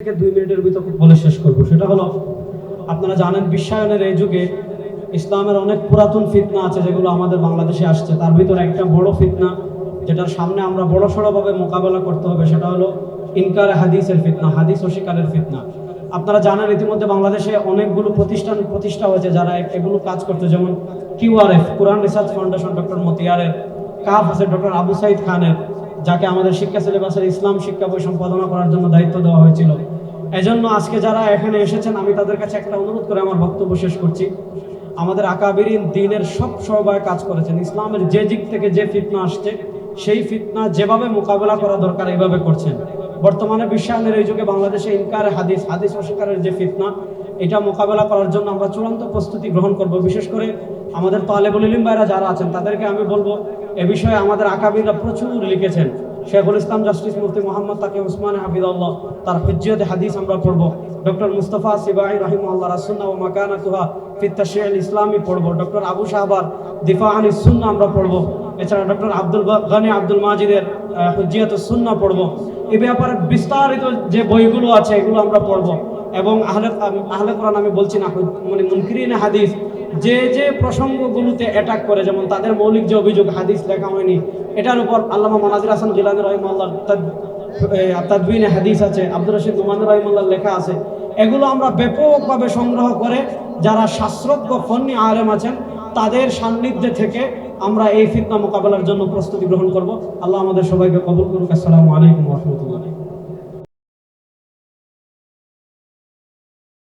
থেকে 2 মিনিটের ভিতর বলে শেষ করব। সেটা হলো, আপনারা জানেন বিশ্বায়নের এই যুগে ইসলামের অনেক পুরাতন ফিতনা আছে যেগুলো আমাদের বাংলাদেশে আসছে। তার ভিতরে একটা বড় ফিতনা যেটার সামনে আমরা বড়সড়ভাবে মোকাবেলা করতে হবে, সেটা হলো ইনকার হাদিসের ফিতনা, হাদিস অস্বীকারের ফিতনা। আপনারা জানেন ইতিমধ্যে বাংলাদেশে অনেকগুলো প্রতিষ্ঠা হয়েছে যারা এগুলো কাজ করতে, যেমন QRF কোরআন রিসার্চ ফাউন্ডেশন ডক্টর মতিয়ারের, কাফ আছে ডক্টর আবু সাইদ খানের, যাকে আমাদের শিক্ষা সিলেবাসের ইসলাম শিক্ষা বই সম্পাদনা করার জন্য দায়িত্ব দেওয়া হয়েছিল। এজন্য আজকে যারা এখানে এসেছেন আমি তাদের কাছে একটা অনুরোধ করে আমার বক্তব্য শেষ করছি। আমাদের আকাবিরিন দ্বীনের সবাই কাজ করেছেন, ইসলামের যে দিক থেকে যে ফিতনা আসছে সেই ফিতনা যেভাবে মোকাবেলা করা দরকার এইভাবে করছেন। বর্তমানে বিশ্বায়নের এই যুগে বাংলাদেশে ইনকার হাদিস অস্বীকারের যে ফিতনা, এটা মোকাবেলা করার জন্য আমরা চূড়ান্ত প্রস্তুতি গ্রহণ করব। বিশেষ করে আমাদের তালেবুল ইলম ভাইরা যারা আছেন তাদেরকে আমি বলবো, এ বিষয়ে আমাদের আকাবিররা প্রচুর লিখেছেন। শেখুল ইসলাম জাস্টিস মুফতি মোহাম্মদ তাকি উসমান হাফিজাল্লাহ, তার হুজ্জতে হাদিস আমরা পড়ব। ডক্টর মুস্তাফা সিবাই রাহিমাহুল্লাহ রাসুন্নাহ ওয়া মাকানাতুহা ফি তাশরিউল ইসলামি পড়ব। ডক্টর আবু শাহবার দিফা আনিস সুন্নাহ আমরা পড়ব। এছাড়া ডক্টর আব্দুল গনি আব্দুল মাজিদের হুজ্জিয়াতুস সুন্নাহ পড়ব। এই ব্যাপারে বিস্তারিত যে বইগুলো আছে এগুলো আমরা পড়ব। এবং আহলে কোরআন আমি বলছি না, মানে মুনকিরিন হাদিস যে প্রসঙ্গগুলোতে অ্যাটাক করে, যেমন তাদের মৌলিক যে অভিযোগ হাদিস লেখা হয়নি, এটার উপর আল্লামা মোনাজির হাসান গিলানী রাহিমাহুল্লাহ তাদবিনে হাদিস আছে, আব্দুর রশিদ নোমানী রাহিমাহুল্লাহ লেখা আছে। এগুলো আমরা ব্যাপকভাবে সংগ্রহ করে যারা শাস্ত্রজ্ঞ ফন্নি আলেম আছেন তাদের সান্নিধ্যে থেকে আমরা এই ফিতনা মোকাবেলার জন্য প্রস্তুতি গ্রহণ করব। আল্লাহ আমাদের সবাইকে কবুল করুক। আসসালামু আলাইকুম ওয়া রাহমাতুল্লাহ।